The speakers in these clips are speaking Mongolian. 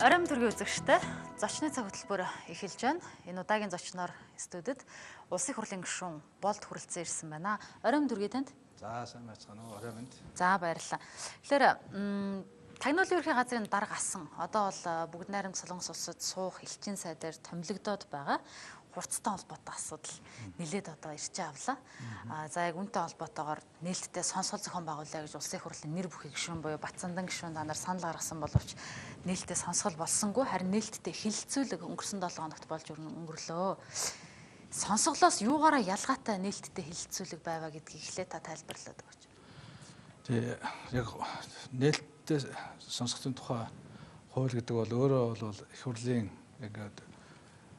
Оройн төргийн үзэгчтэй зочны цаг хөтөлбөр эхэлж байна. Энэ удаагийн зочноор студид улсын хурлын гишүүн Л.Болд хүрэлцэн ирсэн байна. Оройн төргийн танд. За сайн байцгаана уу. Оройн мэнд. За баярлалаа. Тэгэхээр тагнуулын ерхий газрын дарга асан одоо бол бүгд найрамд Солонгос улсад суух элчин сайдаар томилгдоод байгаа. Хурцтай холбоотой асуудал нэлээд одоо ирж авлаа. За яг үнтэй холбоотойгоор нээлттэй сонсгол зохион байгуулъя гэж улсын хурлын нэр бүхий гишүүн буюу Батцандан гишүүн та нар санал гаргасан боловч нээлттэй сонсгол болсонгүй харин нээлттэй хэлэлцүүлэг өнгөрсөн 7 хоногт болж өнгөрлөө. Сонсголоос юугаараа ялгаатай нээлттэй хэлэлцүүлэг байваа гэдгийг эхлээд та тайлбарлаад өгөөч. Тэгээ яг нээлттэй сонсголын тухай хууль гэдэг бол өөрөө бол их хурлын яг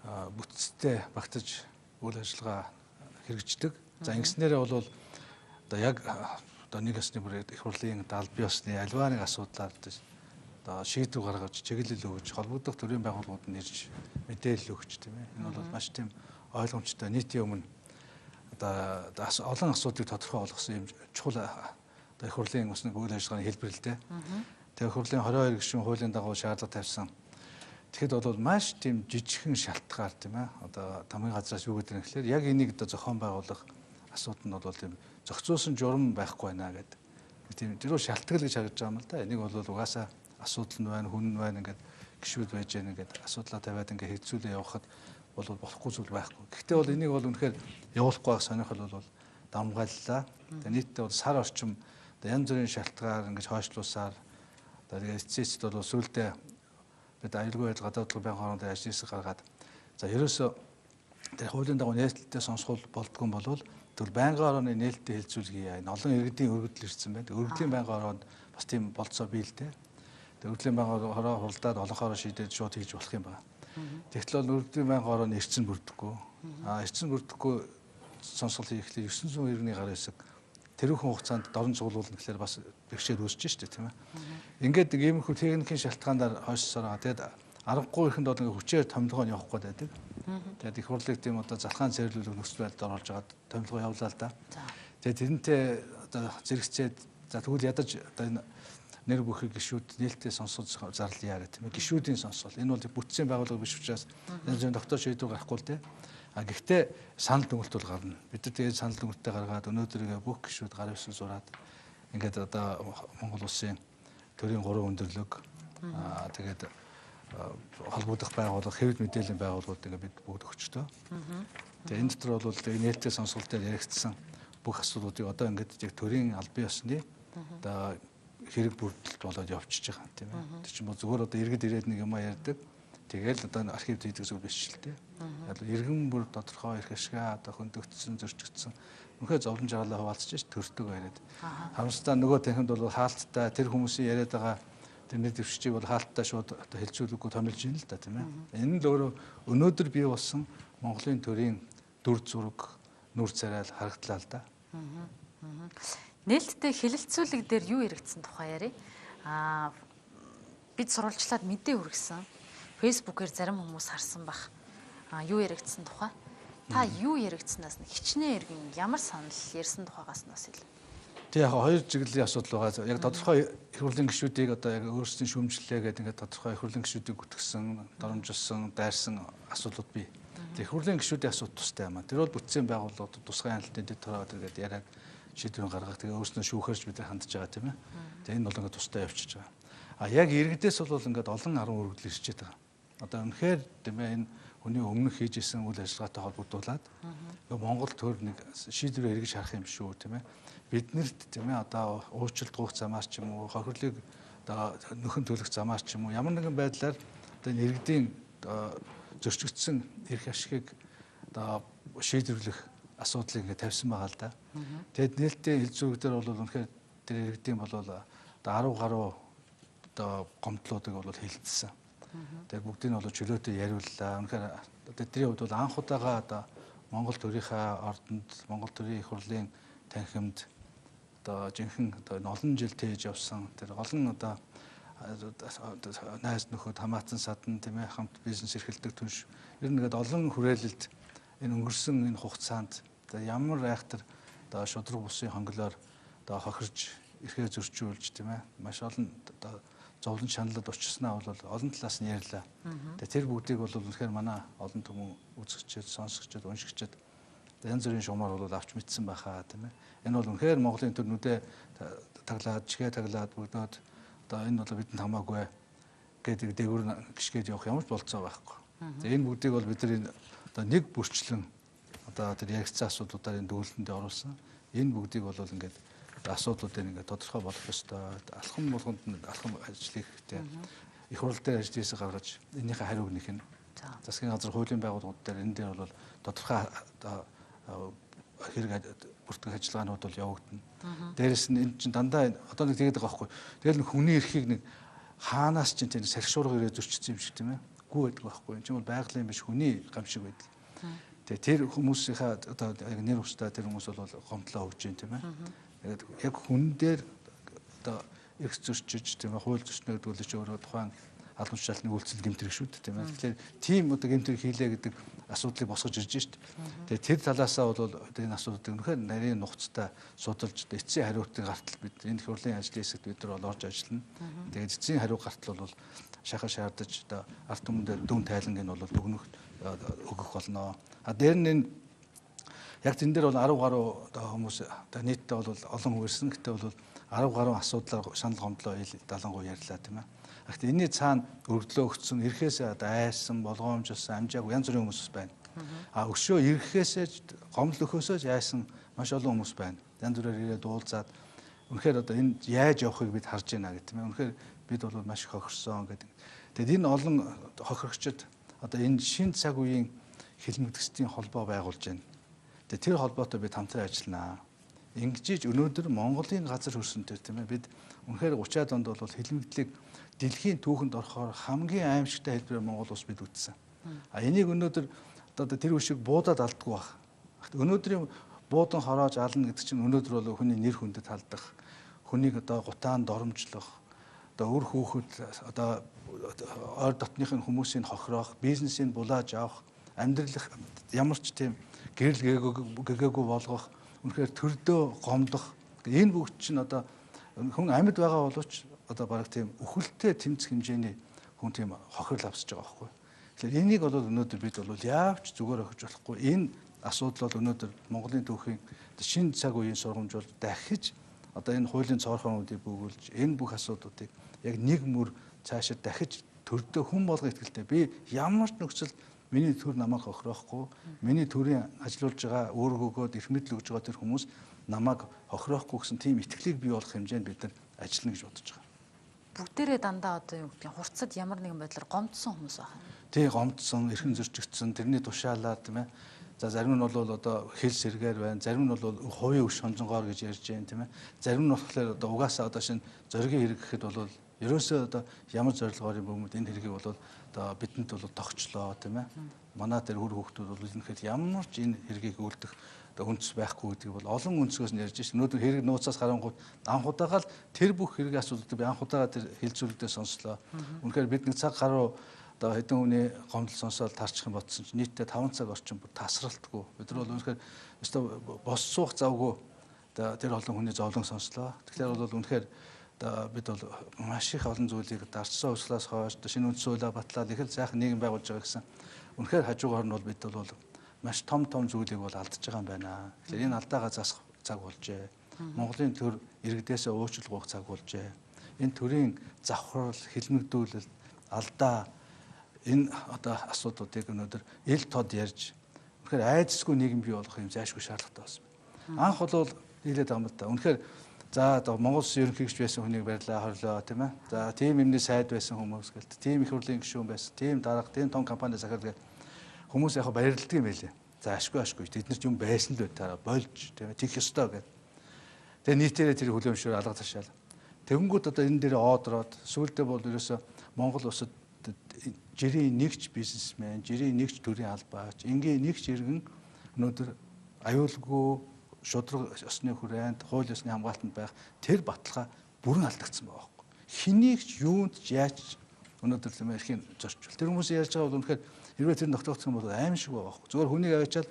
бүтцтэй багтаж үйл ажиллагаа хэрэгждэг. За ингэснээрээ бол одоо яг одоо нэг ёсны бүр их хурлын аль бие ёсны альва нэг асуудлаар одоо шийдвэр гаргаж чиглэл өгж холбогдох төрийн байгууллагууд нь ирж мэдээлэл өгч тийм ээ. Энэ бол маш тийм ойлгомжтой нийтийн өмнө одоо олон асуудлыг тодорхой болгосон юм чухал одоо их хурлын бас нэг үйл ажиллагааны хэлбэр л дээ. Тэгээ их хурлын 22 гишүүн хуулийн дагуу шаардлага тавьсан. Тэгэхэд бол маш тийм жижигхэн шалтгаар тийм ээ одоо тамгын газраас юу гэдэг нь гэхээр яг энийг одоо зохион байгуулах асуудал нь бол тийм зохицуулсан журам байхгүй байна гэдэг. Тийм зөвхөн шалтгаал гэж харж байгаа юм л да. Энийг бол угаасаа асуудал нь байна, хүн нь байна ингээд гişүүд байж гэнэ ингээд асуудлаа тавиад ингээд хэвцүүлээ явахад бол болохгүй зүйл байхгүй. Гэхдээ бол энийг бол үнэхээр явуулахгүй байх сонирхол бол дамгааллаа. Тэгээ нийтдээ бол сар орчим одоо янз бүрийн шалтгаар ингээд хойшлуусаар одоо эцэст бол сүулдэ бид аюулгүй байдал гадаад банк хоорондын ажил хэсэг гаргаад за ерөөсөө тэр хуулийн дагуу нээлттэй сонсгол болдгоо болвол тэгвэл байнгын орооны нээлттэй хэлэлцүүлэг хийе. Олон иргэдийн өргөдөл ирсэн байна. Өргөдлийн байнгын ороонд бас тийм болцоо бий л дээ. Тэр өргөдлийн байнгын ороо хуралдаад олонхороо шийдээд шууд хийж болох юм байна. Тэгтэл бол өргөдлийн байнгын орооны эрчим бүрдэхгүй. Эрчим бүрдэхгүй сонсгол хийхлээр 900 иргэний гар хэсэг тэрүүхэн хугацаанд дорн цуглуулна гэхээр бас бэрхшээл үүсэж штэ тийм ээ. Ингээд иймэрхүү техникийн шалтгаанаар хойшсороо тэгээд аргагүй ихэнд бол ингээ хүчээр томилгоо явах гээд байдаг. Тэгээд их хурлыг тийм одоо залхаан цэвэрлүүлэх нөхцөл байдалд оруулж агаад томилгоо явуулаа л да. Тэгээд тэрнтэй одоо зэрэгцээд за тэгвэл ядаж одоо энэ нэр бүхий гişүүд нээлттэй сонсгол зарлая гэх тийм ээ. Гişүүдийн сонсгол. Энэ бол бүтцийн байгууллага биш учраас энэ доктор шийдвэр гарахгүй л дээ. Гэхдээ санал дүгнэлт бол гарна. Бид нар тэгээд санал дүгнэлтээ гаргаад өнөөдөр бүх гişүүд гар хэвсэл зураад ингээд одоо Монгол улсын төрийн 3 өндөрлөг тэгээд холбогдох байгууллага, хэвлэл мэдээллийн байгууллагууд ингээд бид бүгд өгчтөө. Тэгээд энэ дотор бол нээлттэй сонсгол дээр яригдсан бүх асуудлуудыг одоо ингээд яг төрийн аль бие ёсны одоо хэрэг бүрдэлт болоод явчихж байгаа тийм ээ. Тэр чинь зүгээр одоо иргэд ирээд нэг юм ярьдаг. Тэгэл одоо архивд хийдэг зүйл биш л дээ. Иргэн бүр тодорхой их ашгаа одоо хөндөгдсөн, зөрчигдсөн үнэхээр зовлон жаргалаа хуваалцаж төртөг яриад. Харамсалтай нөгөө танхимд бол хаалттай тэр хүмүүсийн яриад байгаа тэр нэг төвчгийг бол хаалттай шууд одоо хэлцүүлэггүй томилж ийн л да тийм ээ. Энэ л өөрөө өнөөдөр бий болсон Монголын төрийн дүр зураг, нүр царай харагдлаа л да. Нээлттэй хэлэлцүүлэг дээр юу яригдсан тухай ярив. Бид сурвалжлаад мэдээ хүргэсэн. Фэйсбүүкээр зарим хүмүүс харсан бах. Юу яригдсан тухай? Та юу яригдсанаас нь хичнээн иргэн ямар санал ярьсан тухайгаас нь бас илүү. Тэг яг хоёр чиглэлийн асуудал байгаа. Яг тодорхой их хурлын гишүүдийг одоо яг өөрсдийн шүүмжлэлээ гэдэг ингээд тодорхой их хурлын гишүүдийг гүтгсэн, доромжилсан, дайрсан асуудлууд бий. Тэг их хурлын гишүүдийн асуудал тустай юм аа. Тэр бол бүтцийн байгууллагууд тусгай хяналтын дэд тараад тэгээд яриад шийдвэр гаргах. Тэгээ өөрснөө шүүхэрж бид нар хандж байгаа тийм ээ. Тэг энэ бол ингээд тустай явчихж байгаа. Яг иргэдээс бол ингээд олон арга өргөдөл ирчээд байгаа. Одоо үнэхээр тийм ээ энэ хүний өмнөх хийж исэн үйл ажиллагаатай холбогдуулаад Монгол төр нэг шийдвэр эргэж харах юм шүү тийм ээ. Биднэрт тийм ээ одоо уучлалт гуйх замаар ч юм уу, хохирлыг одоо нөхөн төлөх замаар ч юм уу ямар нэгэн байдлаар одоо иргэдийн зөрчигдсөн эрх ашигыг одоо шийдвэрлэх асуудлыг ингээд тавьсан байгаа л да. Тэгэд нээлттэй хэлцүүлэг дээр бол үнэхээр тэр иргэдийн бол одоо 10 гаруй одоо гомдлуудыг бол хэлэлцсэн. Тэгээд бүгдийг нь бол чөлөөтэй яриуллаа. Үнэхээр тэдний хувьд бол анх удаага одоо Монгол төрийнхаа ордонд Монгол төрийн их хурлын танхимд одоо жинхэнэ одоо олон жил тээж явсан тэр олон одоо найз нөхөд хамаатан садан тийм ээ хамт бизнес эрхэлдэг түнш ер нь ингээд олон хүрээлэлд энэ өнгөрсөн энэ хугацаанд одоо ямар айхтар одоо шудраг бусын хонглоор одоо хохирж эрхээ зөрчүүлж тийм ээ маш олон одоо зовлон шаналд учирснаа бол олон талаас нь ярьлаа. Тэгээ тэр бүгдийг бол үнэхээр манай олон түмэн үзэгчид, сонсогчид, уншигчид янз бүрийн шугамар бол авч мэдсэн байхаа тийм ээ. Энэ бол үнэхээр Монголын төр нүдэ таглаад, чигээ таглаад бүгдөөд одоо энэ бол бидэнд хамаагүй гэдэг дээгүүр гიშгээд явах ямар ч болцоо байхгүй. Тэгээ энэ бүгдийг бол бид нар одоо нэг бүрчлэн одоо тэр яригдсан асуудлуудаар энэ дүүлэндээ оруулсан. Энэ бүгдийг бол ингээд асуудлуудыг ингээд тодорхой болгох ёстой. Алхам болгонд алхам ажил хийхдээ их хурл дээр ажлыгээс гаргаж энийхээ хариуг нэх нь засгийн газар хуулийн байгууллагууд дээр энэ дээр бол тодорхой хэрэг бүртгэх ажиллагаанууд бол явагдана. Дээрээс нь энэ чинь дандаа одоо нэг тэгээд байгаа байхгүй. Тэгэл нэг хүний эрхийг нэг хаанаас ч тийм сархишуурга ирээ зөрчсөн юм шиг тийм ээ. Гүү байдаг байхгүй. Энэ чинь бол байгалийн биш хүний гам шиг байдаг. Тэгээ тэр хүмүүсийнхаа одоо яг нэр хүчтэй тэр хүмүүс бол гомдлоо өгч юм тийм ээ. Тэгээд яг хүн дээр одоо эрх зөрчиж тийм ээ хууль зөрчнөө гэдэг нь ч өөрөө тухайн албан тушаалны үйлчлэл гэмтрэг шүү дээ тийм ээ. Тэгэхээр тийм одоо гэмтрэг хийлээ гэдэг асуудлыг босгож ирж шít. Тэгээ тэр талаасаа бол энэ асуудлыг үнэхээр нарийн нухацтай судалж эцсийн хариуцлагыг гартал бид энэ хурлын ажлын хэсэгт бид нар бол орж ажиллана. Тэгээд эцсийн хариу гартал бол шахаа шаардаж одоо ард түмэндээ дүн тайланг нь бол дүгнөх өгөх болно. А дээр нь энэ яг тэн дээр бол 10 гаруй одоо хүмүүс одоо нийтдээ бол олон хүн ирсэн. Гэтэ бол 10 гаруй асуудлаар шанал гомдлоо далангуй ярьлаа тийм ээ. Гэхдээ энэний цаана өргөдлөө өгсөн, ирэхээсээ одоо айсан, болгоомжлсон, амжаагүй янз бүрийн хүмүүс байна. А өшөө ирэхээсээ гомдол өгөхөөсөө айсан маш олон хүмүүс байна. Янз бүрээр ирээд уулзаад үнэхээр одоо энэ яаж явахыг бид харж байна гэх тийм ээ. Үнэхээр бид бол маш их хохирсон гэдэг. Тэгэд энэ олон хохирогчид одоо энэ шин цаг үеийн хэлмэгдэсдийн холбоо байгуулж байна. Тэгээ тэр холбоотой бид хамтран ажилланаа. Ингэж өнөөдөр Монголын газар хөрсөнтэй тийм ээ. Бид үнэхээр 30-аад онд бол хэлмэгдлийг дэлхийн түүхэнд орохоор хамгийн аимшигтай хэлбэрээр Монгол улс бид үтсэн. А энийг өнөөдөр одоо тэр үшиг буудаад алдгүй баг. Өнөөдрийн буудан хороож ална гэдэг чинь өнөөдөр бол хүний нэр хүндэд халдах, хүнийг одоо гутаанд доромжлох, одоо үр хүүхэд одоо ойр дотныхын хүмүүсийн хохироох, бизнесийг булааж авах, амьдралах ямар ч тийм гэрэл гэгээгүй болгох, үнэхээр төрдөө гомдох. Энэ бүгд чинь одоо хүн амьд байгаа боловч одоо бараг тийм үхэлтэй тэмцэх хэмжээний хүн тийм хохирол авсаж байгаа байхгүй. Тэгэхээр энийг бол өнөөдөр бид бол яавч зүгээр өгч болохгүй. Энэ асуудал бол өнөөдөр Монголын түүхийн шинэ цаг үеийн сургамж бол дахиж одоо энэ хуулийн цоорхоонуудыг бөглөж энэ бүх асуудлуудыг яг нэг мөр цаашаа дахиж төрдөө хүн болгох итгэлтэй. Би ямар ч нөхцөл миний төр намайг хохироохгүй, миний төрийн ажиллуулж байгаа өөргөөгөө эрх мэдэл өгж байгаа тэр хүмүүс намайг хохироохгүй гэсэн тийм итгэлийг бий болох хэмжээнд бид нар ажиллана гэж бодож байгаа. Бүгдээрээ дандаа одоо юу гэдгийг хурцад ямар нэгэн байдлаар гомдсон хүмүүс байна. Тий гомдсон, эрхэн зөрчигдсөн, тэрний тушаалаар тийм ээ. За зарим нь бол одоо хэл сэргээр байна, зарим нь бол хувийн өш хонжонгоор гэж ярьж байна тийм ээ. Зарим нь болохоор одоо угаасаа одоо шинэ зоригийн хэрэг гэхэд бол ерөөсөө одоо ямар зорилгоор юм бөмбөд энэ хэргийг бол одоо бидэнд бол тогтчлоо тийм ээ. Манай тэр хөр хүүхдүүд бол үнэхээр ямар ч энэ хэргийг үлдэх үндэс байхгүй гэдгийг бол олон үндэсгөөс нь ярьж байна. Өнөөдөр хэрэг нууцаас харангуут анх удаага л тэр бүх хэрэг асуудлыг би анх удаага тэр хэлцүүлэгдээ сонслоо. Үнэхээр бид нэг цаг гаруй одоо хэдэн хүний гомдол сонсоод таарчих юм бодсон чинь нийтдээ 5 цаг орчим бүр тасралтгүй. Бид нар бол үнэхээр өстой бос суух завгүй тэр олон хүний зовлон сонслоо. Тэгэхээр бол үнэхээр бид бол маш их олон зүйлийг дарцсан услаас хойш шинэ үндэс хуулиа батлаад их л сайхан нийгэм байгуулж байгаа гэсэн. Үнэхээр хажуугаар нь бол бид бол маш том зүйлийг бол алдж байгаа юм байна. Тэгэхээр энэ алдаагаа засах цаг болжээ. Монголын төр иргэдээсээ уучлал гуйх цаг болжээ. Энэ төрийн завхрал, хэлмэгдүүлэл, алдаа энэ одоо асуудлуудыг өнөөдөр ил тод ярьж үнэхээр айдасгүй нийгэм бий болох юм зайлшгүй шаардлагатай байна. Анх бол хэлээд байгаа юм л да. Үнэхээр за одоо Монгол Улсын ерөнхийлөгч байсан хүнийг барьлаа, хорлоо тийм ээ. За тийм юмны сайд байсан хүмүүс гэлт, тийм их хурлын гишүүн байсан, тийм дарга, тийм том компани захирал гэх хүмүүс яг баярлдаг юм байлээ. За ашгүй тэд нар ч юм байсан л байтаараа болж тийм ээ тийх ёстой гэдэг. Тэгээ нийтээрээ тэр хүлээмжшөөр алга ташаал. Тэгэнгүүт одоо энэ дээр оодороод сүүлдээ бол ерөөсө Монгол улсад жирийн нэгч бизнесмен, жирийн нэгч төрийн албаач, энгийн нэгч иргэн өнөөдөр аюулгүй шудраг ёсны хүрээнд, хууль ёсны хамгаалтанд байх тэр баталгаа бүрэн алдагдсан байгаа байхгүй. Хэнийг ч юунд ч яаж өнөөдөр тийм эрхийн зорчвол тэр хүмүүс ярьж байгаа бол үнэхээр хэрвээ тэр тогтоогдсон бол аим шиг байгаа байхгүй. Зүгээр хүнийг аваачаал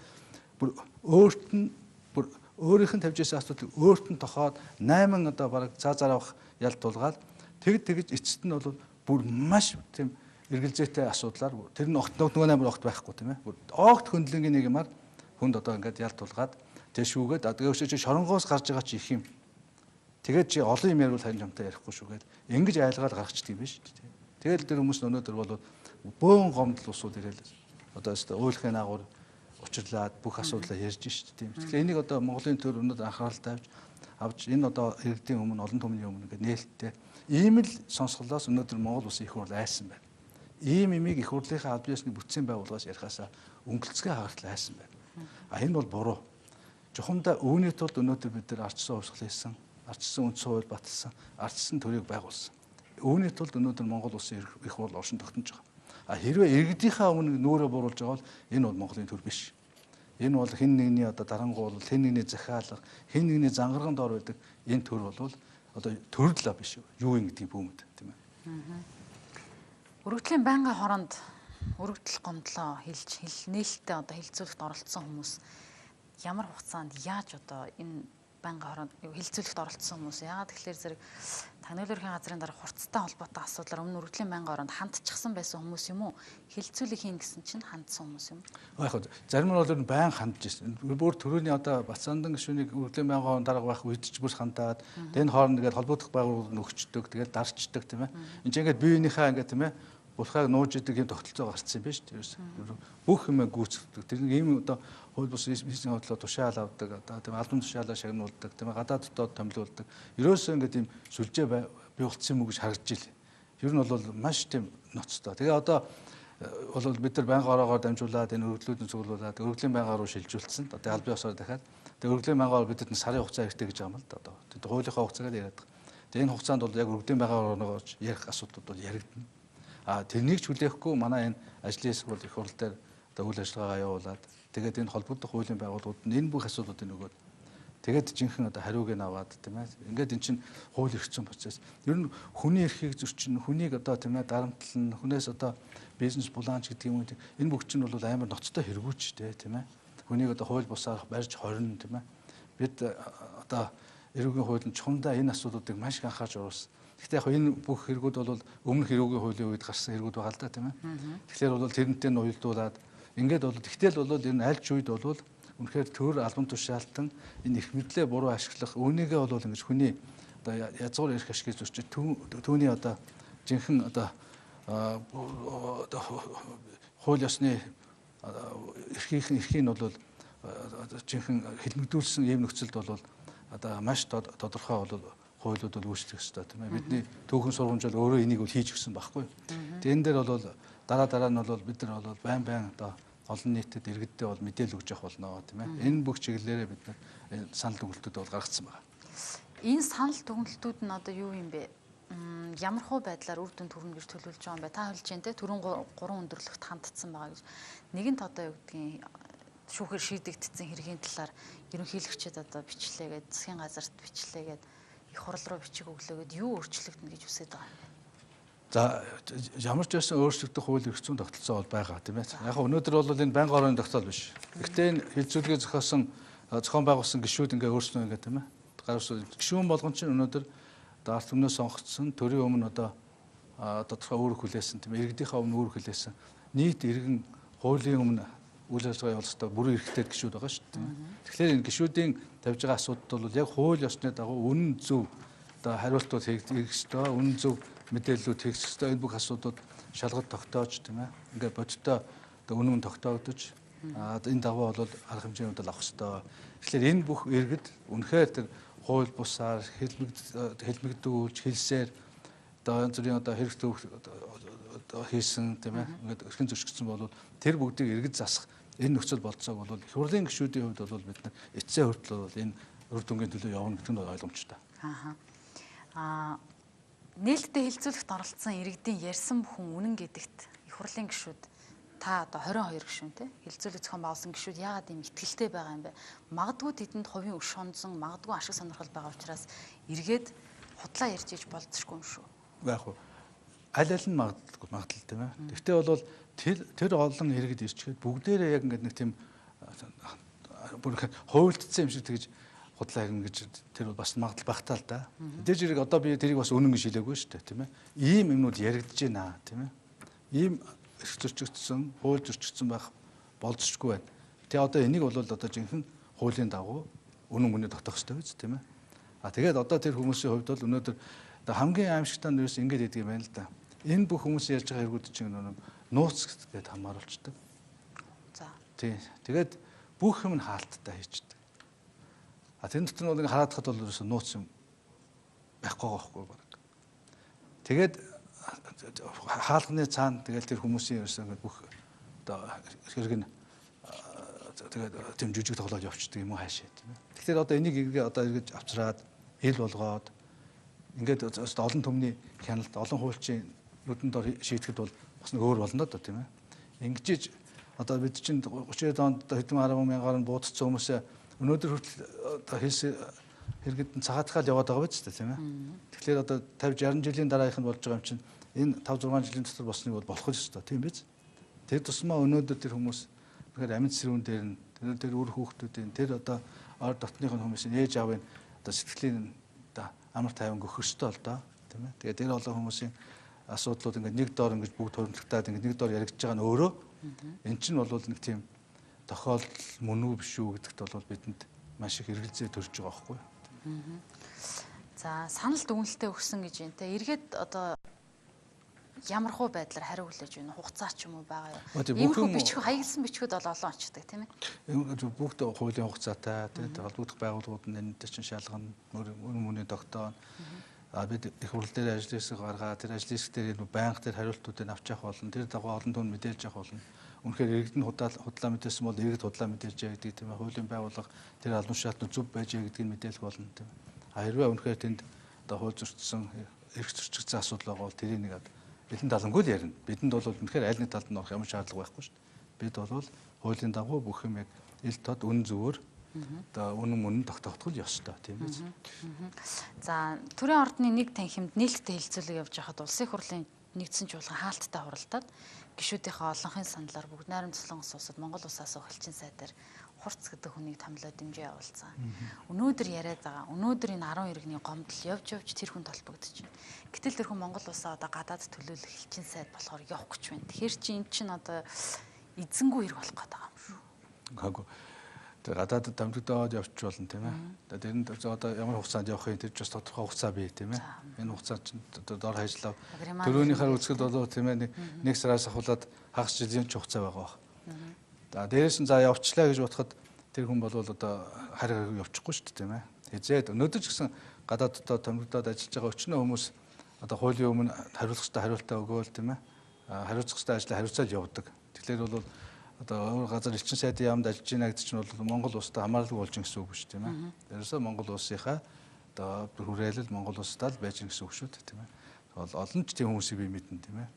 бүр өөрт нь бүр өөрийнх нь тавьж ирсэн асуудлыг өөрт нь тохоод 8 одоо бараг цаа зарах ялт тулгаад Тэгж эцэст нь бол бүр маш тийм эргэлзээтэй асуудлаар тэр нь огт нөгөө амар огт байхгүй тийм ээ. Бүр огт хөндлөнгийн нэг юмар хүнд одоо ингээд ялт тулгаад тэшүүгээд одоо чи шоронгоос гарч байгаа чи их юм. Тэгээд чи олон юм ярил харин чамтай ярихгүй шүүгээд ингэж айлгаал гаргачихдаг юм биш үү. Тэгэл тэр хүмүүс өнөөдөр бол бөөн гомдол усууд ирэл одоо өөрийнхөө наагур учирлаад бүх асуудлаа ярьж шүү дээ тийм. Тэгэхээр энийг одоо Монголын төр өнөөдөр анхаарал авч энэ одоо иргэдийн өмнө олон түмний өмнө ингээд нээлттэй ийм л сонсголоос өнөөдөр Монгол улсын их хурл айсан байна. Ийм имийг их хурлынхаа аль биесний бүтцийн байгууллагаас ярихаасаа өнгөлцгөө хагартал айсан байна. Энэ бол буруу. Жухамдаа үүний тулд өнөөдөр бид нар ардчсан хувьсгал хийсэн, ардчсан үндсэн хууль баталсан, ардчсан төрийг байгуулсан. Үүний тулд өнөөдөр Монгол улсын их хурл оршин тогтнож байгаа. Хэрвээ иргэдийнхаа өмнө нүүрээ буруулж байгаа бол энэ бол Монголын төр биш. Энэ бол хэн нэгний одоо дарангуул, хэн нэгний захиалга, хэн нэгний зангарганд ор байдаг энэ төр бол одоо төрөл биш юу юм гэдгийг бүүмэд тийм ээ. Өргөдлийн байнгын хоронд өргөдөл гомдлоо нээлттэй одоо хилцүүлэхт оролцсон хүмүүс ямар хугацаанд яаж одоо энэ байнгын хоронд хилцүүлэхт оролцсон хүмүүс яагаад тэгэхээр зэрэг Тагнуулын ерөнхий газрын дараа хурцтай холбоотой асуудлаар өмнө өргөдлийн байнгын хоронд хандчихсан байсан хүмүүс юм уу? Хилцүүлэг хийн гэсэн чинь хандсан хүмүүс юм. Яг зарим нь бол байн хандж ирсэн. Бүр төрөний одоо Бацаандан гишүүнийг өргөдлийн байнгын хоронд дарга байх үед ч бүр хандаад энэ хооронд ингээд холбогдох байгууллагууд нөхчдөг, тэгээд дарчдаг тийм ээ. Энд чинь ингээд биеийнхээ ингээд тийм ээ булхайг нууж идэг юм тогтолцоо гарцсан юм биш үү? Бүх юм гүйцэтгэдэг. Тэр ийм одоо хууль бус бизнесийн хөтлөө тушаал авдаг, одоо тийм албан тушаалаа шагнуулдаг, тийм гадаад дотоод томилуулдаг. Ерөөсөө ингээд ийм сүлжээ бий болцсон юм уу гэж харагдж илээ. Ер нь бол маш тийм ноцтой. Тэгээ одоо бол бид нар байнгын ороогоор дамжуулаад энэ өргөдлүүдийн цуглуулад өргөдлийн байнгын ороо шилжүүлсэн. Одоо албан ёсоор дахиад тэгээ өргөдлийн байнгын ороо бидэд сарын хугацаа хэрэгтэй гэж байгаа юм л да. Одоо хуулийнхаа хугацаагаар яриад байгаа. Тэгээ энэ хугацаанд бол яг өргөдлийн байнгын ороогоор ярих асуудлууд бол яригдана. Тэрнийг ч хүлээхгүй манай энэ ажлын хэсэг бол их хурл дээр одоо үйл ажиллагаагаа явуулаад тэгээд энэ холбогдох хуулийн байгууллагууд энэ бүх асуудлуудыг нөгөөд тэгээд жинхэнэ одоо хариуг нь аваад тийм ээ. Ингээд эн чинь хууль эрх зүйн процесс. Ер нь хүний эрхийг зөрчинө, хүнийг одоо тийм ээ дарамтлан, хүнээс одоо бизнес булаанч гэдэг юм уу энэ бүх чинь бол амар ноцтой хэрэгүүч тийм ээ. Хүнийг одоо хууль бусаар барьж хорно тийм ээ. Бид одоо эрүүгийн хуулийн чухамдаа энэ асуудлуудыг маш их анхаарч оруулсан. Гэхдээ яг энэ бүх хэрэгүүд бол өмнөх эрүүгийн хуулийн үед гарсан хэрэгүүд байгаа л да тийм ээ. Тэгэхээр бол тэрнтэй нь уялдуулаад ингээд бол тэгтэл бол энэ аль ч үед бол үнэхээр төр албан тушаалтан энэ их мэдлээ буруу ашиглах үүнийгээ бол ингэж хүний одоо язгуур эрх ашиг зөрчиж түүний одоо жинхэнэ одоо хууль ёсны эрхийн бол жинхэнэ хэлмэгдүүлсэн ийм нөхцөлд бол одоо маш тодорхой бол хуулиуд бол үүсгэх ёстой тийм ээ. Бидний түүхэн сургамж бол өөрөө энийг бол хийж өгсөн байхгүй. Тэгээ энэ дээр бол дараа нь бол бид нар бол байн одоо олон нийтэд иргэддээ бол мэдээлэл өгж явах болно тийм ээ. Энэ бүх чиглэлээрээ бид нар санал дүгнэлтүүд бол гаргацсан байна. Энэ санал дүгнэлтүүд нь одоо юу юм бэ? Ямар хуу байдлаар үр дүн төрнө гэж төлөвлөж байгаа юм бэ? Та хэлж дээ түрүүн 3 өндөрлөгт хандсан байгаа гэж. Нэгэнт одоо юу гэдгийг шүүхээр шийдэгдсэн хэргийн талаар ерөнхийлөгчд одоо бичлээгээд засгийн газарт бичлээгээд их хурл руу бичиг өглөөгээд юу өөрчлөгдөнө гэж үсэж байгаа юм бэ? За ямар ч байсан өөрчлөгдөх хууль эрх зүйн тогтолцоо бол байгаа тийм ээ. Яг өнөөдөр бол энэ байнгын орооны тогтоол биш. Гэхдээ энэ хилцүүлгээ зохион байгуулсан гишүүд ингээ өөрснөө ингээ тийм ээ. Гишүүн болгон чинь өнөөдөр ард түмнээ сонгогдсон төрийн өмнө одоо тодорхой үүрэг хүлээсэн тийм ээ. Иргэдийнхээ өмнө үүрэг хүлээсэн. Нийт иргэн хуулийн өмнө үйл ажиллагаа явуулах ёстой бүрэн эрхтэй гишүүд байгаа шүү дээ. Тэгэхээр энэ гишүүдийн тавьж байгаа асуудал бол яг хууль ёсны дагуу үнэн зөв одоо хариултууд хийх ёстой, үнэн зөв мэдээллүүд хийх ёстой. Энэ бүх асуудлууд шалгалт тогтоож тийм ээ. Ингээ бодиттой одоо үнэн тогтоогдож энэ дагуу бол арга хэмжээнд авах ёстой. Тэгэхээр энэ бүх иргэд үнэхээр тэр хууль бусаар хэлмэгдүүлж хэлсээр одоо зүрийн одоо хэрэгтэй хийсэн тийм ээ. Ингээд эрхэн зөрчигдсөн бол тэр бүгдийг иргэд засах энэ нөхцөл болцоог бол их хурлын гишүүдийн хувьд бол бид нар эцсийн хүртэл бол энэ үр дүнгийн төлөө явна гэдэг нь ойлгомжтой. Нээлттэй хилцүүлэгт оролцсон иргэдийн ярьсан бүхэн үнэн гэдэгт их хурлын гишүүд та одоо 22 гишүүн те хилцүүлэг зохион байгуулсан гишүүд яагаад ийм итгэлтэй байгаа юм бэ? Магадгүй тэдэнд хувийн өш хонзон, магадгүй ашиг сонирхол байгаа учраас эргээд худлаа ярьж иж болцсохгүй юм шүү. Яг уу аль нь магадлал тийм ээ. Гэхдээ бол тэр олон иргэд ирчгээд бүгдээрээ яг ингээд нэг тийм бүр хуульдсан юм шиг тэгж худлаа хэрнэ гэж тэр бол бас магадлал багтаа л да. Мэдээж хэрэг одоо би тэрийг бас үнэн гэж хэлээгүй шүү дээ, тийм ээ. Ийм юмнууд яригдж байна, тийм ээ. Ийм эрх зөрчигдсөн, хууль зөрчигдсөн байх болзошгүй байна. Тэгээ одоо энийг бол одоо жинхэнэ хуулийн дагуу үнэн мөнөд тогтоох хэрэгтэй биз, тийм ээ. Тэгээд одоо тэр хүмүүсийн хувьд бол өнөөдөр хамгийн аимшигтай нь юус ингэж идэг юм байна л да. Энэ бүх хүмүүс ярьж байгаа хэрэгүүд чинь нууц гэдэгт хамааруулцдаг. За. Тий. Тэгээд бүх юм нь хаалттай хийчдэг. Тэр дотор нь хараад хад бол ерөөсөө нууц юм байхгүй байхгүй баг. Тэгээд хаалганы цаана тэгэл тэр хүмүүсийн ерөөсөө ингээд бүх одоо хэрэг нь тэгээд тийм жижиг тоглоод явчихдаг юм уу хаашаа тийм ээ. Тэгэхээр одоо энийг одоо эргэж авчраад ил болгоод ингээд олон түмний хяналт олон хуульчийн нүдэн дор шийтгэхэд бол бас нэг өөр болно доо тийм ээ. Ингэж одоо бид чинь 30-аад онд хэдэн 10 мянгаар нь буудцсан хүмүүсээ өнөөдөр хүртэл одоо хэрэгэд нь цагаатгаал яваад байгаа биз дээ тийм ээ. Тэгэхээр одоо 50 60 жилийн дараах нь болж байгаа юм чинь энэ 5 6 жилийн дотор босныг бол болох ёстой тийм биз. Тэр тусмаа өнөөдөр тэр хүмүүс тэгэхээр амьд сэрүүн дээр нь тэр үр хүүхдүүдийн тэр одоо ор дотныхын хүмүүсийн ээж аавын одоо сэтгэлийн одоо амар тайван өгөх ёстой л доо тийм ээ. Тэгээд тэр олон хүмүүсийн асуудлууд ингээд нэг доор ингэж бүгд хуримтлагдаад ингээд нэг доор яригдж байгаа нь өөрөө эн чинь бол нэг тийм тохиолдол мөн үү биш үү гэдэгт бол бидэнд маш их эргэлзээ төрж байгаа байхгүй. За санал дүгнэлтээ өгсөн гэж юм те. Эргээд одоо ямар хуу байдлаар хариу хүлээж байна хугацаа ч юм уу байгаа юу? Иймэрхүү бичиг хаягдсан бичгүүд бол олон очдог тийм ээ. Бүгд хуулийн хугацаатай тэгээд холбогдох байгууллагууд нь энэтэй чинь шалгана үнэн мөний тогтооно. Бид их хурл дээр ажил хэсэг гаргаа тэр ажил хэсэг дээр байнга тэр хариултуудыг авч явах болно. Тэр дагуу олон түн мэдээлж явах болно. Үнэхээр иргэд нь худлаа мэдээсэн бол иргэд худлаа мэдээлж яа гэдэг тийм ээ. Хуулийн байгууллага тэр албан шаардлагууд зөв байж яа гэдгийг мэдээлэх болно тийм ээ. Хэрвээ үнэхээр тэнд одоо хууль зөрчсөн эрх зөрчигдсэн асуудал байгаа бол тэрийг нэг бэлэн далангүй л ярина. Бидэнд бол үнэхээр аль нэг талд нь орох ямар шаардлага байхгүй шүү дээ. Бид бол хуулийн дагуу бүх юм яг ил тод үн зөвөр одоо үнэн мөн тогтоогдох ёстой тийм биз. За төрийн ордны нэг танхимд нээлттэй хэлэлцүүлэг явж байхад улсын хурлын нэгдсэн чуулган хаалттай хуралдаад гишүүдийнхээ олонхын саналаар бүгд найрамд Солонгос улсад Монгол улсаас элчин сайдаар хурц гэдэг хүнийг томилоод дэмжээ явуулсан. Өнөөдөр яриад байгаа. Өнөөдөр энэ 10 иргэний гомдол явж тэр хүн толбогдож байна. Гэтэл тэр хүн Монгол улсаа одоо гадаад төлөөлөх элчин сайд болохоор явах гэж байна. Тэгэхээр чи эн чинь одоо эзэнгүй хэрэг болох гэдэг юм шүү. Гаагүй. Тэр гадаадд дамжигдаад явчих болно тийм ээ. Тэрэнд одоо ямар хугацаанд явахын тэр ч бас тодорхой хугацаа бий тийм ээ. Энэ хугацаа чинь дор хаяжлаа. Төрөөнийхөө үзэхэд болоо тийм ээ нэг сараас ахуулаад хагас жилийн ч хугацаа байгаа баг. Дээрээс нь за явчлаа гэж бодоход тэр хүн бол одоо хариг явчихгүй шүү дээ тийм ээ. Хизээд өнөөдөр ч гэсэн гадааддаа томилгоог ажиллаж байгаа өчнөө хүмүүс одоо хуулийн өмнө хариулах ёстой хариултаа өгөөл тийм ээ. Хариуцах ёстой ажлаа хариуцаад явдаг. Тэгэхээр бол одоо өөр газар элчин сайдын яамд ажиллаж байна гэдэг чинь бол Монгол улстай хамааралгүй болж байгаа гэсэн үг шүү тийм ээ. Тэрээс Монгол улсынхаа одоо хүрээлэл Монгол улстай л байж байгаа гэсэн үг шүү тийм ээ. Бол олон ч тийм хүмүүсийг би мэднэ тийм ээ.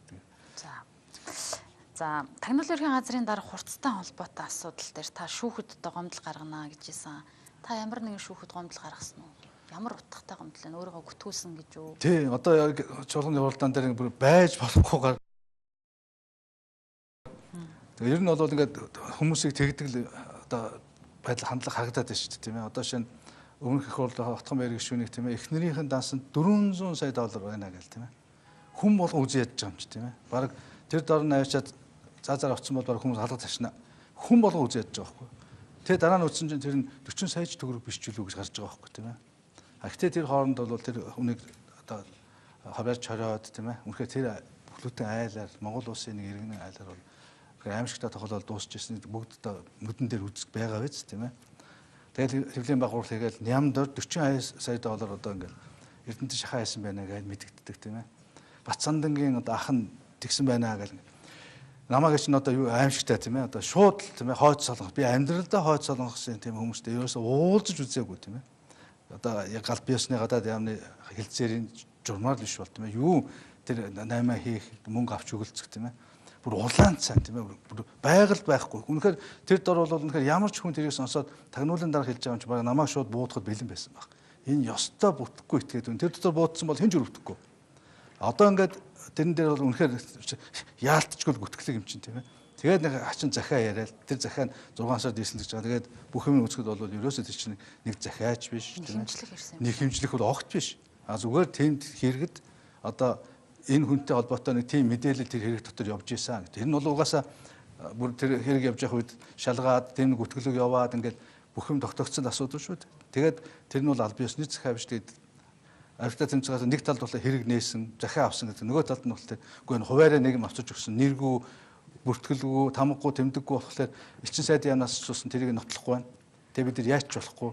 За тагнуулын ерхийн газрын дараа хурцтай холбоотой асуудал дээр та шүүхэд одоо гомдол гаргана гэж хэлсэн. Та ямар нэгэн шүүхэд гомдол гаргасан уу? Ямар утгатай гомдол вэ? Өөрийгөө гүтгүүлсэн гэж үү? Тий, одоо яг чуулганы хуралдаан дээр бүр байж болохгүйгээр тэгээ ер нь бол ингээд хүмүүсийг тэгдэг одоо байдал хандлага харагдаад байна шүү дээ тийм ээ. Одоо шинэ өмнөх их хурлын отхон байр гишүүнийг тийм ээ эхнэрийнхэн дансанд $400 сая байна гэл тийм ээ. Хүн болгон үзэн ядж байгаа юм чи тийм ээ. Бараг тэр дор нь авчиад заазаар авцсан бол бараг хүмүүс халах ташна. Хүн болгон үзэн ядж байгаа байхгүй. Тэгээ дараа нь үзсэн чинь тэр нь 40 сая ч төгрөг биш ч үлээ гэж гарч байгаа байхгүй тийм ээ. Гэхдээ тэр хооронд бол тэр хүнийг одоо хавьяарч хориод тийм ээ. Үнэхээр тэр бүхлбүтэн айлаар Монгол улсын нэг иргэнийн айлаар бол аимшигтай тохиолдол дуусчихсан бүгд одоо нүдэн дээр үзэх байгаа биз тийм ээ. Тэгэл хэвлэлийн баг хурлыг хийгээл нямдор $40 сая одоо ингээд Эрдэнэт шахаа хийсэн байна гэж мэдэгддэг тийм ээ. Бацсандангийн одоо ах нь тэгсэн байна гэл намайг чинь одоо юу аимшигтай тийм ээ. Одоо шууд тийм ээ хойц солонгос би амьдралдаа хойц солонгосын тийм хүмүүстэй ерөөсөө уулзаж үзээгүй тийм ээ. Одоо яг гал биесны гадаад яамны хэлцээрийн журмаар л биш бол тийм ээ. Юу тэр 8 хийх мөнгө авч өгөлцөх тийм ээ. Бүр улаан цай тийм ээ. Бүр байгаль байхгүй. Үнэхээр тэр дор бол үнэхээр ямар ч хүн тэрийг сонсоод тагнуулын дараа хэлж байгаа юм чи баг намайг шууд буудахад бэлэн байсан баг. Энэ ёстой бүтэхгүй итгээд тэр дотор буудсан бол хэн ч өрөвдөхгүй. Одоо ингээд тэрэн дээр бол үнэхээр яалтчгүй гүтгэлэг юм чинь тийм ээ. Тэгээд нэг хачин захиа яриад тэр захиа нь 6 сард ирсэн гэж байгаа. Тэгээд бүх юм үзэхэд бол ерөөсөө тэр чинь нэг захиач биш тийм ээ. Нэг хэмжлэх бол огт биш. А зүгээр тэнд хэрэгэд одоо энэ хүнтэй холбоотой нэг тийм мэдээлэл тэр хэрэг дотор явж ийсэн. Тэр нь бол угаасаа бүр тэр хэрэг явж явах үед шалгаад тэр нэг үтгэлэг яваад ингээд бүх юм тогтогдсон асуудал шүү дээ. Тэгээд тэр нь бол аль биесны захиа биш. Тэгээд авиртаа тэмцээс нэг талд бол хэрэг нээсэн, захиа авсан гэдэг. Нөгөө талд нь бол тэр үгүй энэ хуваараа нэг юм авчиж өгсөн. Нэргүй, бүртгэлгүй, тамгагүй, тэмдэггүй болохоор элчин сайдын яамнаас ч усан тэрийг нотлохгүй байна. Тэгээд бид нар яач болохгүй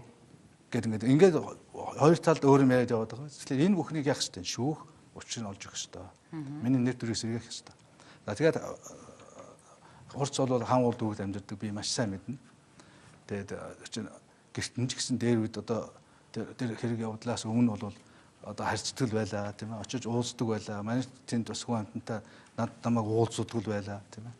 гэдэг ингээд хоёр талд өөр юм яриад яваад байгаа. Тэгэхээр энэ бүхнийг яах ёстой шүүх, учрыг нь олж өгөх ёстой. Миний нэр төрөөс сэргээх ёстой. За тэгээд хурц бол хаан улд бүгд амьддаг би маш сайн мэднэ. Тэгээд чинь гэрт нь ч гэсэн дээр үед одоо тэр хэрэг явдлаас өмнө бол одоо харьцдаг байлаа тийм ээ. Очиж уулздаг байлаа. Манай тэнд бас хүн амтантай над намайг уулздаг байлаа тийм ээ.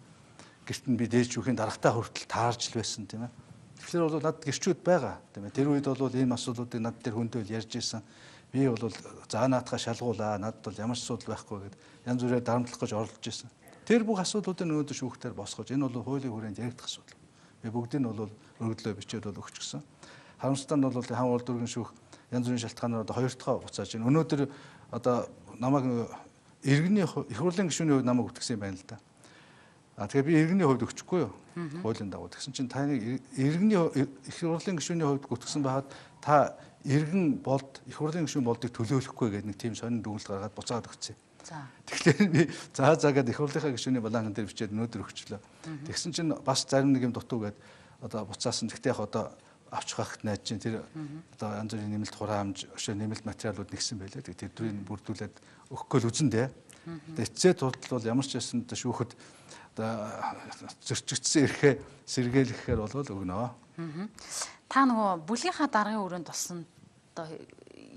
Гэрт нь би дээж түүхийн дарагтаа хүртэл таарч л байсан тийм ээ. Тэгэхээр бол над гэрчүүд байгаа тийм ээ. Тэр үед бол ийм асуудлуудыг над тэр хүнтэй ярьж ирсэн. Би бол заа наатахаа шалгуулаа. Надад бол ямар ч асуудал байхгүй гэд янз бүрээр дарамтлах гэж оролдож ирсэн. Тэр бүх асуудлуудыг өнөөдөр шүүхтээр босгож энэ бол хуулийн хүрээнд яригдах асуудал. Би бүгдийг нь бол өргөдлөө бичээд бол өгч гисэн. Харамсалтай нь бол хаан улд дүргийн шүүх янз бүрийн шалтгаанаар одоо хоёр дахь буцааж байна. Өнөөдөр одоо намайг иргэний их хурлын гишүүний хувьд намайг үтгсэн юм байна л да. Тэгэхээр би иргэний хувьд өгчихгүй юу? Хуулийн дагуу. Тэгсэн чинь таны иргэний их хурлын гишүүний хувьд үтгсэн байхад та иргэн болд их хурлын гишүүн болдыг төлөөлөхгүй гэдэг нэг тийм сонин дүгнэлт гаргаад буцаад өгсөн. Тэгэхээр би заагаад их хурлынхаа гишүүний баланган дээр бичээд өнөөдөр өгчлөө. Тэгсэн чинь бас зарим нэг юм дутуу гээд одоо буцаасан. Гэхдээ яг одоо авч хахт найж чинь тэр одоо янз бүрийн нэмэлт хураамж, нэмэлт материалууд нэгсэн байлаа. Тэр төрийн бүрдүүлээд өгөхгүй л үзэн дээ. Эцсээ туртал бол ямар ч байсан шүүхэд одоо зөрчигдсөн эрхээ сэргээлэхээр болвол өгнө. Та нөгөө бүлгийнхаа даргын өрөөнд болсон одоо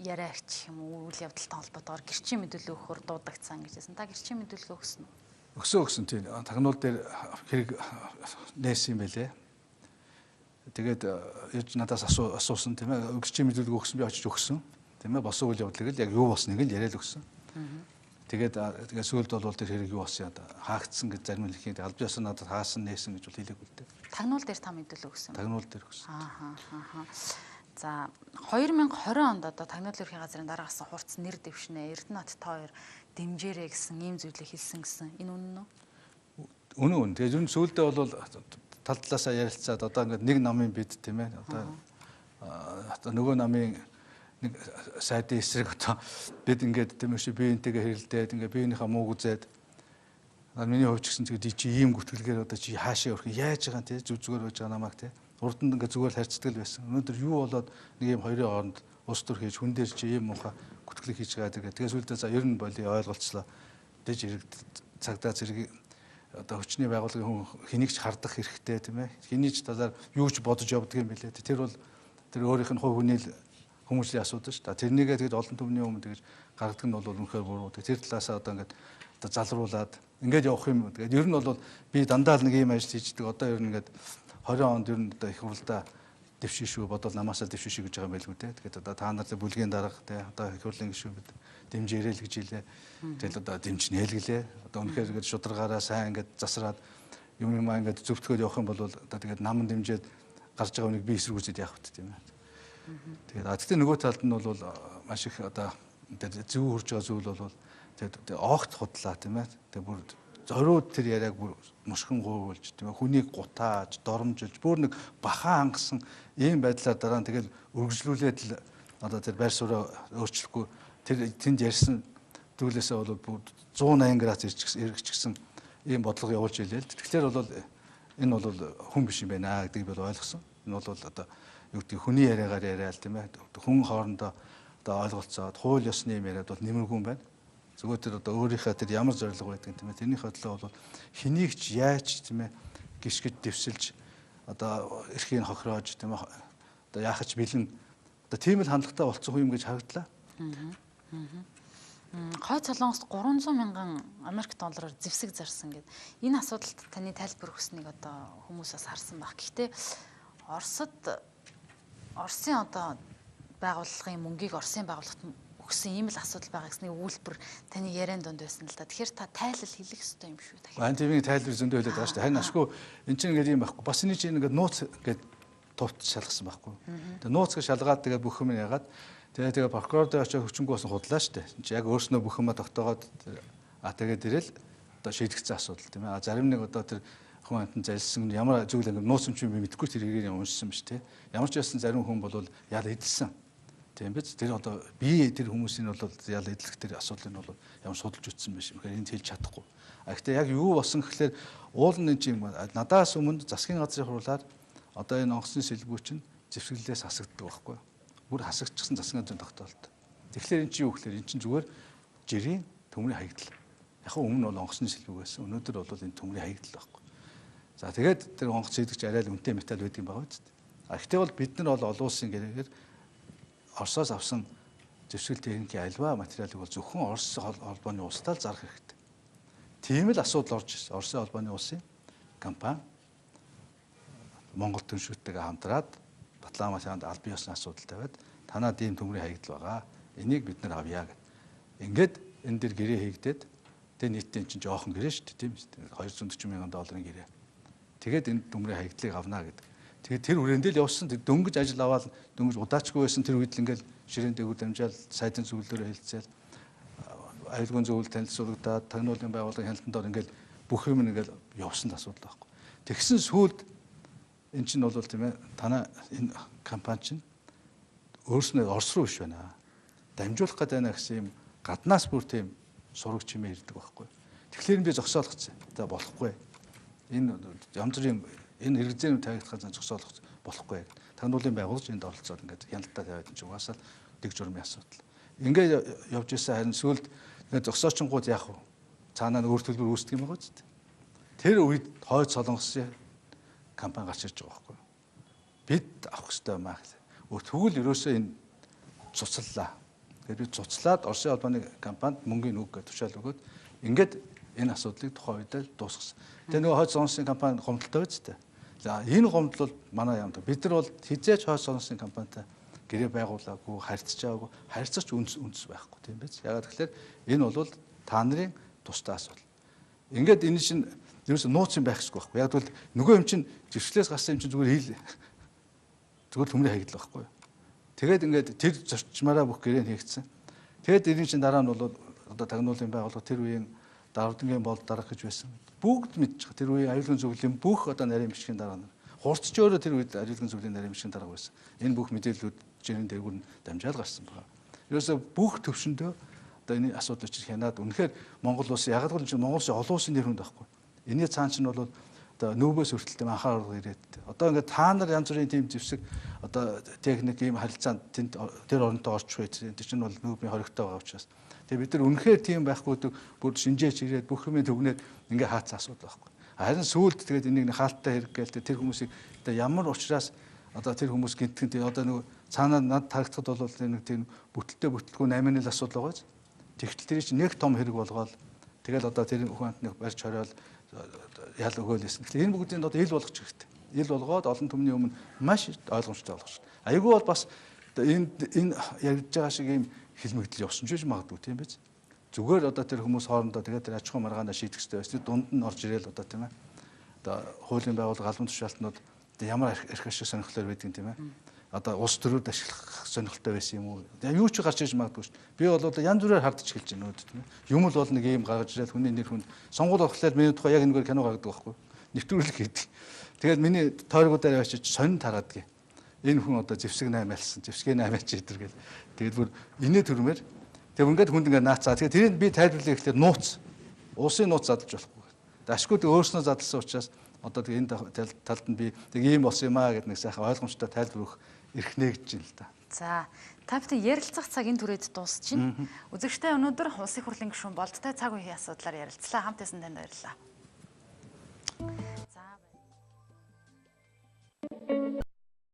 яриа гэх юм уу үйл явдалтай холбоотойгоор гэрчийн мэдүүлэл өгөхөөр дуудагдсан гэж хэлсэн. Та гэрчийн мэдүүлэл өгсөн үү? Өгсөн тийм. Тагнуул дээр хэрэг нээсэн юм байлээ. Тэгээд яаж надаас асуусан тийм ээ. Гэрчийн мэдүүлэл өгсөн би очиж өгсөн. Тийм ээ. Босон үйл явдлыг л яг юу болсныг л яриад өгсөн. Тэгээд сүүлд бол тэр хэрэг юу болсон яа хаагдсан гэж зарим хэлхийн аль биесээ надад хаасан нээсэн гэж бол хэлээгүй л дээ. Тагнуул дээр та мэдүүлэл өгсөн. Тагнуул дээр өгсөн. За 2020 онд одоо Тагнуул ерхийн газрын дараагасан хурц нэр дэвшнэ. Эрдэнэт та хоёр дэмжээрэй гэсэн ийм зүйлийг хэлсэн гэсэн. Энэ үнэн үү? Үнэн. Тэгээд ер нь сүүлдээ бол тал талаасаа ярилцаад одоо ингээд нэг намын бид тийм ээ. Одоо нөгөө намын нэг сайдын эсрэг одоо бид ингээд тийм ээ биентэйгээ хэрэлдээд ингээд биенийхээ мууг үзээд миний хувьд ч гэсэн тэгээд чи ийм гүтгэлгээр одоо чи хаашаа өрөх яаж байгаа тийм зүг зүгээр байж байгаа намайг тийм урд нь ингээд зүгээр л харьцдаг л байсан. Өнөөдөр юу болоод нэг юм хоёрын хооронд ус төр хийж хүн дээр чи ийм муухай гүтгэлэг хийж байгаа гэдэг. Тэгээд сүүлдээ за ер нь боли ойлголцлоо. Дэж хэрэг цагдаа зэрэг одоо хүчний байгууллагын хүн хэнийг ч хардах хэрэгтэй тийм ээ. Хэний ч талаар юу ч бодож явдаг юм билээ. Тэр бол тэр өөрийнх нь хувь хүний хүмүүсийн асуудал шүү дээ. Тэрнийгээ тэгээд олон түвний өмнө тэгж гаргадаг нь бол үнэхээр буруу. Тэр талаасаа одоо ингээд одоо залруулад ингээд явах юм. Тэгээд ер нь бол би дандаа л нэг ийм ажил хийждэг. Одоо ер нь ингээд 20 онд ер нь одоо их хурлаа дэвшин шүү бодвол намаасаа дэвшин шүү гэж байгаа юм байлгүй те. Тэгээд одоо та нар бүлгийн дарга те одоо их хурлын гишүүн бид дэмжээрэй л гэж хэлээ. Тэгэл одоо дэмж нээлгэлээ. Одоо үнэхээр ингээд шударгаараа сайн ингээд засраад юм ингээд зөвтгөөд явах юм бол одоо тэгээд наман дэмжээд гарч байгаа хүнийг би эсэргүүцэд яах вэ тийм ээ. Тэгээд гэхдээ нөгөө талд нь бол маш их одоо зөв хурж байгаа зүйл бол тэгээд огт худлаа тийм ээ. Тэгээд бүр зориуд тэр яриаг бүр мушгин гуйвуулж тийм ээ. Хүнийг гутааж, доромжилж, бүр нэг бахан хангасан ийм байдлаар дараа нь тэгэл үргэлжлүүлээд л одоо тэр байр сууриа өөрчлөхгүй тэр тэнд ярьсан зүйлээсээ бол 180 градус эргэжчихсэн ийм бодлого явуулж илээ л. Тэгэхээр бол энэ бол хүн биш юм байна гэдгийг бол ойлгосон. Энэ бол одоо юу гэдэг хүний яриагаар яриа л тийм ээ. Хүн хоорондоо одоо ойлголцоод хууль ёсны юм яриад бол нэмэргүй юм байна. Зүгээр тэр одоо өөрийнхөө тэр ямар зорилго байдаг тийм ээ. Тэрний хөдлөө бол хэнийг ч яаж тийм ээ гიშгэж дэвсэлж одоо эрхийг хохироож тийм ээ. Одоо яах ч бэлэн одоо тийм л хандлагатай болцсон хүн юм гэж харагдлаа. Хойд Солонгост 300 мянган Америк доллараар зэвсэг зарсан гэдэг. Энэ асуудалд таны тайлбар өгснийг одоо хүмүүсээс харсан баг. Гэхдээ Оросын одоо байгууллагын мөнгийг Оросын байгууллагт өгсөн ийм л асуудал байгаа гэсний үйлбэр таны яриан донд байсан л да. Тэгэхээр та тайлал хэлэх ёстой юм шүү дахин. Ань тийм тайлбар зөндөө хэлээд байгаа шүү дээ. Харин ашгүй эн чинь ингээд юм байхгүй. Бас энэ чинь ингээд нууц ингээд товт шалгасан байхгүй. Тэгээ нууцыг шалгаад тэгээ бүх юм ягаад тэгээ прокурорд очиж хүчингүү бас худлаа шүү дээ. Энд чинь яг өөрснөө бүх юмаа тогтоогоод тэгээд ирэл одоо шийдэгцсэн асуудал тийм ээ. Зарим нэг одоо тэр хүн амтан залсан ямар зүйл ингээд нууц юм чи мэдхгүй тэр хэгийг уншсан биш тийм. Ямар ч байсан зарим хүн бол ял эдэлсэн. Тийм биз? Тэр одоо би тэр хүмүүсийн бол ял эдлэх тэр асуудлыг бол ямар судалж үтсэн биш юм. Тэгэхээр энд хэлж чадахгүй. Гэхдээ яг юу болсон гэхэлэр уул нь чинь надаас өмнө засгийн газрын хурлаар одоо энэ онгоцны сэлбүү чинь зэвсгэлээс хасагддаг байхгүй. Бүр хасагдчихсан засгийн газрын тогтоолт. Тэгэхээр эн чинь юу гэхэлэр эн чинь зүгээр жирийн төмрийн хаягдал. Яг нь өмнө бол онгоцны сэлбүү байсан. Өнөөдөр бол энэ төмрийн хаягдал байхгүй. За тэгээд тэр онгоц хийдэгч арай л үнэтэй металл байдаг юм байгаа биз дээ. Гэхдээ бол бид нар бол олон улсын гэрээгээр Оросоос авсан зэвсгэл техникийн альва материалыг бол зөвхөн Орос холбооны улстай л зарах хэрэгтэй. Тийм л асуудал орж ирсэн. Оросын холбооны улсын компани Монгол түншүүртэйгээ хамтраад Батлан масанд аль бие усны асуудал тавиад танаа ийм төмрийн хаягдал байгаа. Энийг бид нар авъя гэд. Ингээд энэ дэр гэрээ хийгдээд тэгээ нийтдээ чинь жоохон гэрээ шүү дээ тийм үү? 240 мянган долларын гэрээ. Тэгээд энэ төмрийн хаягдлыг авнаа гэдэг. Тэгээд тэр хүрээндээ л явсан дөнгөж ажил аваад дөнгөж удаачгүй байсан тэр үед л ингээл ширээн дээгүүр дамжаал сайдын зөвлөлөөр хэлцээл аюулгүй зөвлөл танилцуулагдаад тагнуулын байгууллагын хяналтанд ингээл бүх юм ингээл явсан асуудал байхгүй. Тэгсэн сүүлд эн чинь бол тийм ээ танаа энэ компани чинь өөрснөө Орос руу биш байна. Дамжуулах гэдэг байна гэсэн юм гаднаас бүр тийм сураг чимээ ирдэг байхгүй. Тэгэхээр би зогсоолгоцсон. За болохгүй. Энэ янз бүрийн энэ хэрэгцээний тавигдах газар зогсоолох болохгүй. Тагнуулын байгууллагч энд оролцоод ингээд хяналтаа тавиад энэ угаасаа дэг журмын асуудал. Ингээд явж ирсэн харин сүүлд зогсоочингууд яах вэ? Цаанаа өөр төлбөр үүсдэг юм байгаа ч. Тэр үед хойд солонгосын компани гарч ирж байгаа байхгүй. Бид авах хэрэгтэй юм аа гэхлээ. Тэгвэл ерөөсөө энэ цуцлалаа. Тэгэхээр бид цуцлаад Оросын холбооны компанид мөнгөний үг гэж тушаал өгөөд ингээд энэ асуудлыг тухайн үед л дуусгасан. Тэгээ нөгөө хойд солонгосын компани гомдолтой байж тээ. За энэ гомдол бол манай юм. Бид нар бол хизээч хойд солонгосын компанитай гэрээ байгуулаагүй, харьцаагүй, харьцаж үндэс байхгүй тийм биз. Ягаад гэхээр энэ бол та нарын тустай асуудал. Ингээд энэ чинь ерөөсөө нууц юм байх хэрэггүй байхгүй. Яг бол нөгөө юм чинь жившлээс гарсан юм чинь зүгээр төмрийн хаягдал байхгүй. Тэгээд ингээд тэр зорчмаараа бүх гэрээ хийгдсэн. Тэгээд энэ чинь дараа нь бол одоо тагнуулын байгууллага тэр үеийн Л.Болдгийн Болд дарах гэж байсан. Бүгд мэдчих. Тэр үеийн аюулгүй зөвлөлийн бүх одоо нарийн бичгийн дараа нь хурцч өөрөө тэр үед аюулгүй зөвлөлийн нарийн бичгийн дараа байсан. Энэ бүх мэдээллүүд жирийн дээгүүр нь дамжаал гарсан байна. Ерөөсөө бүх төвшөндөө одоо энэ асуудал чинь хянаад үнэхээр Монгол улс яг л чинь Монгол улсын олон улсын нэр хүнд байхгүй. Энийн цаан чинь бол одоо нүүбээс хүртэл тийм анхаарал ирээд. Одоо ингээд та нар янз бүрийн тийм зэвсэг одоо техник ийм харилцаанд тэр оронтой орчих байж. Тэр чинь бол нүүбийн хоригтой байгаа учраас. Тэгээ бид нар үнэхээр тийм байхгүй бүр шинжээч ирээд бүх юмыг төгнөөд ингээ хаацсан асуудал байхгүй. Харин сүүлд тэгээд энийг хаалттай хэрэг гээл тэр хүмүүсийг одоо ямар учраас одоо тэр хүмүүс гинтгэн одоо нөгөө цаанаа над тарагдахад бол нэг тийм бүтэлтэй бүтлгүй 8-ны л асуудал байгаа. Тэгтэл тэр чинь нэг том хэрэг болгоод тэгэл одоо тэр хүн амтныг барьж хориол ял өгөөлсэн. Тэгэхээр энэ бүгдийг одоо ил болгочих хэрэгтэй. Ил болгоод олон түмний өмнө маш ойлгомжтой болгох шүү. Айгүй бол бас энэ ярьж байгаа шиг ийм хилмигдэл явсан ч гэж магадгүй тийм биз. Зүгээр одоо тэр хүмүүс хоорондоо тэгээд тэр аж ахуй маргаанаа шийдэх хэрэгтэй байсан. Дунд нь орж ирээл одоо тийм ээ. Одоо хуулийн байгууллага албан тушаалтнууд ямар арх ашиг сонирхлоор байдгийг тийм ээ. Одоо улс төрөд ашиглах сонирхолтой байсан юм уу? Юу ч гарч иж магадгүй шүү. Би бол одоо янз бүрээр хардж эхэлж байна өөд тийм ээ. Юм л бол нэг юм гаргаж ирээд хүний нэр хүнд сонгуул орохлоор миний тухай яг энэгээр кино гаргадаг байхгүй. Нэвтрүүлэг хийдэг. Тэгээд миний тойргуудаар очиж сонин тараадаг. Энэ хүн одоо зэвсэг 8 альсан, зэвсгээ 8 аач идэр гэл. Тэгээд бүр инээ төрмөр. Тэгээд ингээд хүнд ингээд наацаа. Тэгээд тэрийг би тайлбарлая гэхэлэр нууц. Улсын нууц задлж болохгүй. Тэгээд ашгууд өөрснөө задлсан учраас одоо тэгээд энэ талд нь би тэг ийм болсон юм аа гэдэг нэг сайхан ойлгомжтой тайлбар өгөх эрхнээ гэж байна л да. За, та бүхэн ярилцах цаг энэ түрээд дуусчихна. Үзэгчтэй өнөөдөр улсын хурлын гишүүн Болдтой цаг үеийн асуудлаар ярилцлаа. Хамт байсан танд баярлалаа. За.